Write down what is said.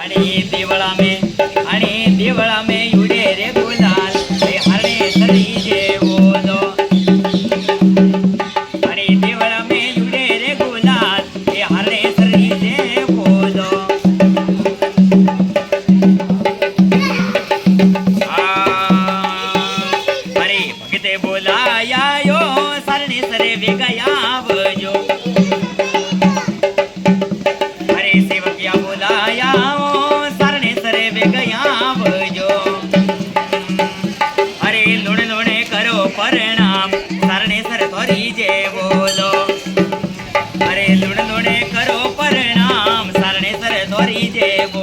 आणि देवळा में युडे रे गुलाल ते हरणे सरी जे बोलो आणि देवळा में युडे रे गुलाल ते हरणे सरी जे बोलो अरे भगते बोलाया यो सरणे सरे वेगया वजो अरे सेवकिया बोलाया गया बजो अरे लुणे लुणे करो परिणाम सरणे सर थोरी जे बोलो अरे लुणे लुणे करो परिणाम सरणे सर थोरी जे बोलो